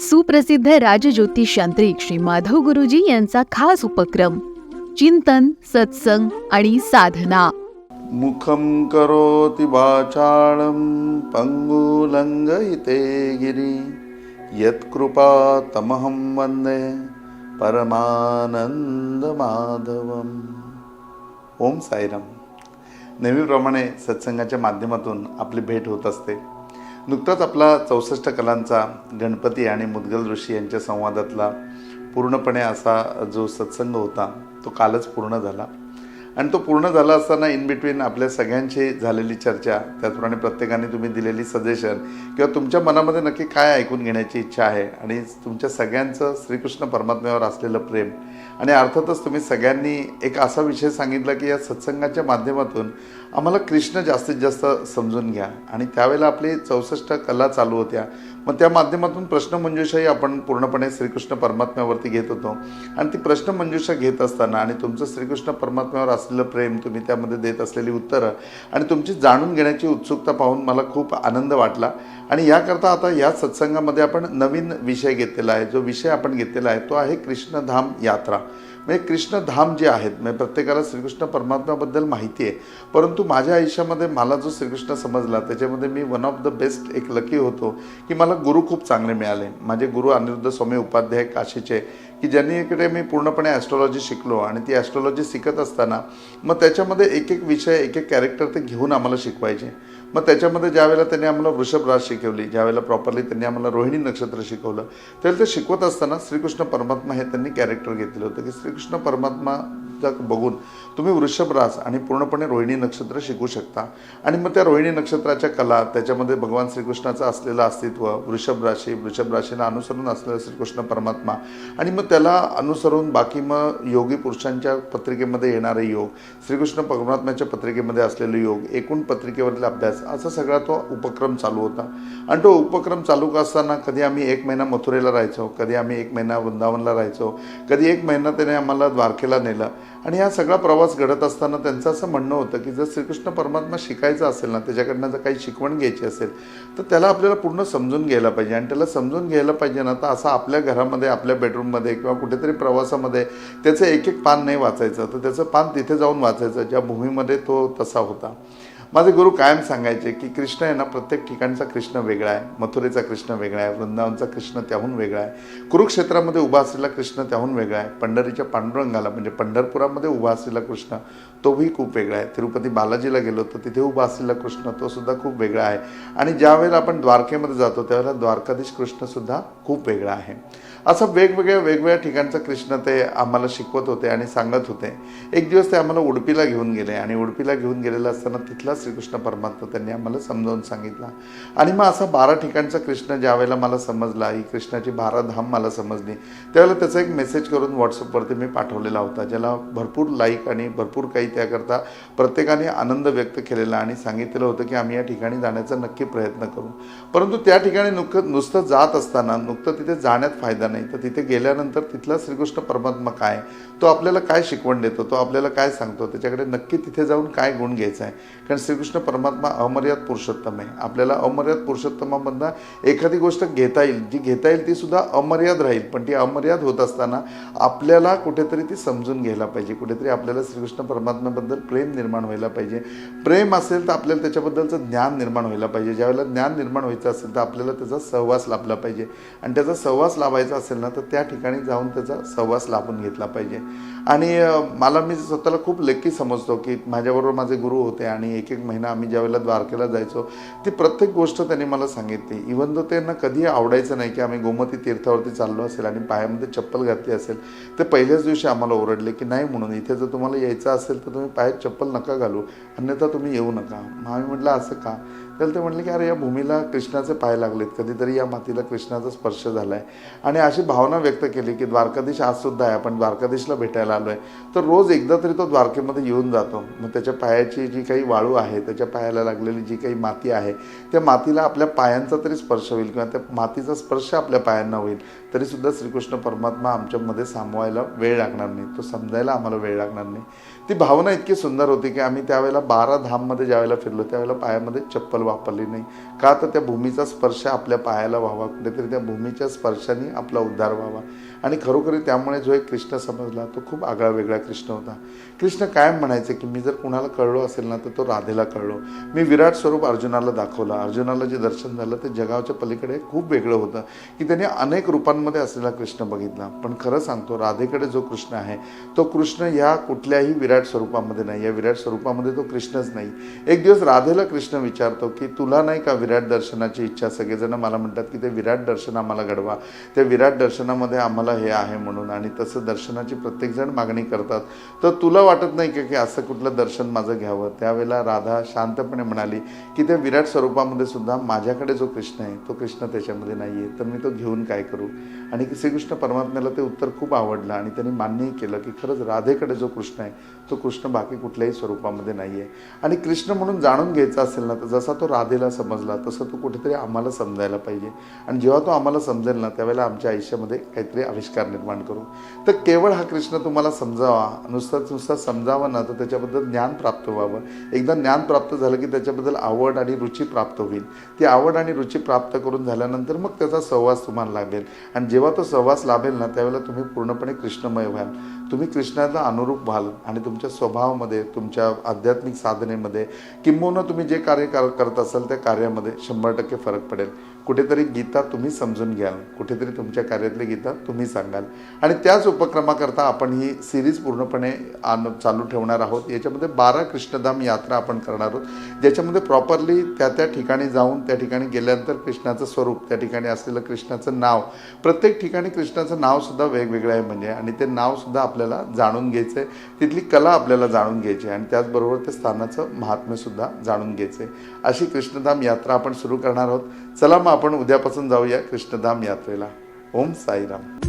सुप्रसिद्ध राजज्योतिष यांत्रिक श्री माधव गुरुजी यांचा खास उपक्रम चिंतन, सत्संग आणि साधना. मुखं करोति वाचालं पङ्गुलङ्घयिते गिरि यत्कृपातमहं वन्दे परमानंदमाधवम. ओम साईराम. नेहमीप्रमाणे सत्संगाच्या माध्यमातून आपली भेट होत असते. नुकताच आपला 64 कलांचा गणपती आणि मुद्गल ऋषी यांच्या संवादातला पूर्णपणे असा जो सत्संग होता तो कालच पूर्ण झाला. आणि तो पूर्ण झाला असताना इन बिटवीन आपल्या सगळ्यांची झालेली चर्चा, त्याचप्रमाणे प्रत्येकाने तुम्ही दिलेली सजेशन किंवा तुमच्या मनामध्ये नक्की काय ऐकून घेण्याची इच्छा आहे आणि तुमच्या सगळ्यांचं श्रीकृष्ण परमात्म्यावर असलेलं प्रेम, आणि अर्थातच तुम्ही सगळ्यांनी एक असा विषय सांगितला की या सत्संगाच्या माध्यमातून आम्हाला कृष्ण जास्तीत जास्त समजून घ्या. आणि त्यावेळेला आपली 64 कला चालू होत्या. मग त्या माध्यमातून प्रश्नमंजुषाही आपण पूर्णपणे श्रीकृष्ण परमात्म्यावरती घेत होतो. आणि ती प्रश्नमंजुषा घेत असताना आणि तुमचं श्रीकृष्ण परमात्म्यावर असलेलं प्रेम, तुम्ही त्यामध्ये देत असलेली उत्तरं आणि तुमची जाणून घेण्याची उत्सुकता पाहून मला खूप आनंद वाटला. आणि याकरता आता या सत्संगामध्ये आपण नवीन विषय घेतलेला आहे. जो विषय आपण घेतलेला आहे तो आहे कृष्णधाम यात्रा. म्हणजे कृष्णधाम जे आहेत, म्हणजे प्रत्येकाला श्रीकृष्ण परमात्म्याबद्दल माहिती आहे, परंतु माझ्या आयुष्यामध्ये मला जो श्रीकृष्ण समजला त्याच्यामध्ये मी वन ऑफ द बेस्ट एक लकी होतो की मला गुरु खूप चांगले मिळाले. माझे गुरु अनिरुद्ध स्वामी उपाध्याय काशीचे, की ज्यांनी इकडे मी पूर्णपणे ॲस्ट्रॉलॉजी शिकलो. आणि ती ॲस्ट्रॉलॉजी शिकत असताना मग त्याच्यामध्ये एक एक विषय, एक एक कॅरेक्टर ते घेऊन आम्हाला शिकवायचे. मग त्याच्यामध्ये ज्यावेळेला त्यांनी आम्हाला वृषभ रास शिकवली, ज्यावेळेला प्रॉपरली त्यांनी आम्हाला रोहिणी नक्षत्र शिकवलं, त्यावेळेला ते शिकवत असताना श्रीकृष्ण परमात्मा हे त्यांनी कॅरेक्टर घेतलेलं होतं की श्रीकृष्ण परमात्मा बघून तुम्ही वृषभ रास आणि पूर्णपणे रोहिणी नक्षत्र शिकू शकता. आणि मग त्या रोहिणी नक्षत्राच्या कला, त्याच्यामध्ये भगवान श्रीकृष्णाचं असलेलं अस्तित्व, वृषभ राशीला अनुसरून असलेलं श्रीकृष्ण परमात्मा, आणि मग त्याला अनुसरून बाकी मग योगी पुरुषांच्या पत्रिकेमध्ये येणारे योग, श्रीकृष्ण परमात्म्याच्या पत्रिकेमध्ये असलेले योग, एकूण पत्रिकेवरील अभ्यास, असा सगळा तो उपक्रम चालू होता. आणि तो उपक्रम चालू असताना कधी आम्ही 1 महिना मथुरेला राहायचो, कधी आम्ही 1 महिना वृंदावनला राहायचो, कधी 1 महिना त्याने आम्हाला द्वारकेला नेलं. आणि हा सगळा प्रवास घडत असताना त्यांचं असं म्हणणं होतं की जर श्रीकृष्ण परमात्मा शिकायचं असेल ना, त्याच्याकडनं जर काही शिकवण घ्यायची असेल तर त्याला आपल्याला पूर्ण समजून घ्यायला पाहिजे. आणि त्याला समजून घ्यायला पाहिजे ना, तर असं आपल्या घरामध्ये, आपल्या बेडरूममध्ये किंवा कुठेतरी प्रवासामध्ये त्याचं एक एक पान नाही वाचायचं, तर त्याचं पान तिथे जाऊन वाचायचं ज्या भूमीमध्ये तो तसा होता. माझे गुरु कायम सांगायचे की कृष्ण आहे ना, प्रत्येक ठिकाणचा कृष्ण वेगळा आहे. मथुरेचा कृष्ण वेगळा आहे, वृंदावनचा कृष्ण त्याहून वेगळा आहे, कुरुक्षेत्रामध्ये उभा असलेला कृष्ण त्याहून वेगळा आहे, पंढरीच्या पांडुरंगाला म्हणजे पंढरपुरामध्ये उभा असलेला कृष्ण तोही खूप वेगळा आहे, तिरुपती बालाजीला गेलो तर तिथे उभा असलेला कृष्ण तो सुद्धा खूप वेगळा आहे, आणि ज्या वेळेला आपण द्वारकेमध्ये जातो त्यावेळेला द्वारकाधीश कृष्णसुद्धा खूप वेगळा आहे. असं वेगवेगळ्या ठिकाणचा कृष्ण ते आम्हाला शिकवत होते आणि सांगत होते. एक दिवस ते आम्हाला उडपीला घेऊन गेले, आणि उडपीला घेऊन गेलेला असताना तिथला श्रीकृष्ण परमात्मा त्यांनी आम्हाला समजावून सांगितला. आणि मग असा 12 ठिकाणचा कृष्ण ज्या वेळेला मला समजला, ही कृष्णाची 12 धाम मला समजली, त्यावेळेला त्याचा एक मेसेज करून व्हॉट्सअपवरती मी पाठवलेला होता, ज्याला भरपूर लाईक आणि भरपूर काही त्याकरता प्रत्येकाने आनंद व्यक्त केलेला आणि सांगितलेलं होतं की आम्ही या ठिकाणी जाण्याचा नक्की प्रयत्न करू. परंतु त्या ठिकाणी नुसतं जात असताना नुकतं तिथे जाण्यात फायदा नाही, तर तिथे गेल्यानंतर तिथला श्रीकृष्ण परमात्मा काय, तो आपल्याला काय शिकवण देतो, तो आपल्याला काय सांगतो, त्याच्याकडे नक्की तिथे जाऊन काय गुण घ्यायचा आहे. कारण श्रीकृष्ण परमात्मा अमर्याद पुरुषोत्तम आहे. आपल्याला अमर्याद पुरुषोत्तमामधनं एखादी गोष्ट घेता येईल, जी घेता येईल ती सुद्धा अमर्याद राहील, पण ती अमर्याद होत असताना आपल्याला कुठेतरी ती समजून घ्यायला पाहिजे. कुठेतरी आपल्याला श्रीकृष्ण परमात्म्याबद्दल प्रेम निर्माण व्हायला पाहिजे. प्रेम असेल तर आपल्याला त्याच्याबद्दलचं ज्ञान निर्माण व्हायला पाहिजे. ज्यावेळेला ज्ञान निर्माण व्हायचं असेल तर आपल्याला त्याचा सहवास लाभला पाहिजे, आणि त्याचा सहवास लाभायचा असेल ना तर त्या ठिकाणी जाऊन त्याचा सहवास लाभून घेतला पाहिजे. आणि मी स्वतःला खूप लकी समजतो की माझ्याबरोबर माझे गुरु होते, आणि एक महिना आम्ही ज्यावेळेला द्वारकेला जायचो ती प्रत्येक गोष्ट त्यांनी मला सांगितली. इव्हन तो त्यांना कधीही आवडायचं नाही की आम्ही गोमती तीर्थावरती चाललो असेल आणि पायामध्ये चप्पल घातली असेल, ते पहिल्याच दिवशी आम्हाला ओरडले की नाही, म्हणून इथे जर तुम्हाला यायचं असेल तर तुम्ही पायात चप्पल नका घालू, अन्यथा तुम्ही येऊ नका. मग आम्ही म्हटलं असं का? त्याला ते म्हटले की अरे या भूमीला कृष्णाचे पाय लागलेत, कधीतरी या मातीला कृष्णाचा स्पर्श झाला आहे. आणि अशी भावना व्यक्त केली की द्वारकाधीश आजसुद्धा आहे, आपण द्वारकाधीशला भेटायला आलो आहे, तर रोज एकदा तरी तो द्वारकेमध्ये येऊन जातो. मग त्याच्या पायाची जी काही वाळू आहे, त्याच्या पायाला लागलेली जी काही माती आहे, त्या मातीला आपल्या पायांचा तरी स्पर्श होईल किंवा त्या मातीचा स्पर्श आपल्या पायांना होईल, तरीसुद्धा श्रीकृष्ण परमात्मा आमच्यामध्ये सामावायला वेळ लागणार नाही, तो समजायला आम्हाला वेळ लागणार नाही. ती भावना इतकी सुंदर होती की आम्ही त्यावेळेला 12 धाममध्ये ज्यावेळेला फिरलो त्यावेळेला पायामध्ये चप्पल वापरली नाही. का तर त्या भूमीचा स्पर्श आपल्या पायाला व्हावा, कुठेतरी त्या भूमीच्या स्पर्शाने आपला उद्धार व्हावा. आणि खरोखरी त्यामुळे जो एक कृष्ण समजला तो खूप आगळा वेगळा कृष्ण होता. कृष्ण कायम म्हणायचे की मी जर कुणाला कळलो असेल ना तर तो राधेला कळलो. मी विराट स्वरूप अर्जुनाला दाखवलं. अर्जुनाला जे दर्शन झालं ते जगाच्या पलीकडे खूप वेगळं होतं की त्याने अनेक रूपांमध्ये असलेला कृष्ण बघितला. पण खरं सांगतो, राधेकडे जो कृष्ण आहे तो कृष्ण या कुठल्याही विराट स्वरूपामध्ये नाही. या विराट स्वरूपामध्ये तो कृष्णच नाही. एक दिवस राधेला कृष्ण विचारतो की तुला नाही का विराट दर्शनाची इच्छा? सगळेजण मला म्हणतात की ते विराट दर्शन आम्हाला घडवा, त्या विराट दर्शनामध्ये आम्हाला हे आहे म्हणून, आणि तसं दर्शनाची प्रत्येकजण मागणी करतात. तर तुला वाटत नाही की असं कुठलं दर्शन माझं घ्यावं? त्यावेळेला राधा शांतपणे म्हणाली की त्या विराट स्वरूपामध्ये सुद्धा माझ्याकडे जो कृष्ण आहे तो कृष्ण त्याच्यामध्ये नाही आहे, तर मी तो घेऊन काय करू? आणि श्रीकृष्ण परमात्म्याला ते उत्तर खूप आवडलं आणि त्यांनी मान्यही केलं की खरंच राधेकडे जो कृष्ण आहे तो कृष्ण बाकी कुठल्याही स्वरूपामध्ये नाही आहे. आणि कृष्ण म्हणून जाणून घ्यायचा असेल ना तर जसा तो राधेला समजला तसं तो कुठेतरी आम्हाला समजायला पाहिजे. आणि जेव्हा तो आम्हाला समजेल ना त्यावेळेला आमच्या आयुष्यामध्ये काहीतरी आविष्कार निर्माण करू. तर केवळ हा कृष्ण तुम्हाला समजावा, नुसता समजावा ना, तर त्याच्याबद्दल ज्ञान प्राप्त व्हावं. एकदा ज्ञान प्राप्त झालं की त्याच्याबद्दल आवड आणि रुची प्राप्त होईल. ती आवड आणि रुची प्राप्त करून झाल्यानंतर मग त्याचा सहवास तुम्हाला लाभेल. आणि जेव्हा तो सहवास लाभेल ना त्यावेळेला तुम्ही पूर्णपणे कृष्णमय व्हाल. तुम्ही कृष्णाला अनुरूप व्हाल आणि तुमच्या स्वभावामध्ये, तुमच्या आध्यात्मिक साधनेमध्ये, किंबहुना तुम्ही जे कार्य करत असाल त्या कार्यामध्ये 100% फरक पडेल. कुठेतरी गीता तुम्ही समजून घ्याल, कुठेतरी तुमच्या कार्यातली गीता तुम्ही सांगाल. आणि त्याच उपक्रमाकरता आपण ही सिरीज पूर्णपणे चालू ठेवणार आहोत. याच्यामध्ये 12 कृष्णधाम यात्रा आपण करणार आहोत, ज्याच्यामध्ये प्रॉपरली त्या ठिकाणी जाऊन त्या ठिकाणी गेल्यानंतर कृष्णाचं स्वरूप, त्या ठिकाणी असलेलं कृष्णाचं नाव, प्रत्येक ठिकाणी कृष्णाचं नावसुद्धा वेगवेगळं आहे म्हणजे, आणि ते नावसुद्धा आपल्याला जाणून घ्यायचं आहे, तिथली कला आपल्याला जाणून घ्यायची आहे आणि त्याचबरोबर त्या स्थानाचं महात्म्यसुद्धा जाणून घ्यायचं आहे. अशी कृष्णधाम यात्रा आपण सुरू करणार आहोत. चला मग आपण उद्यापासून जाऊया कृष्णधाम यात्रेला. ओम साईराम.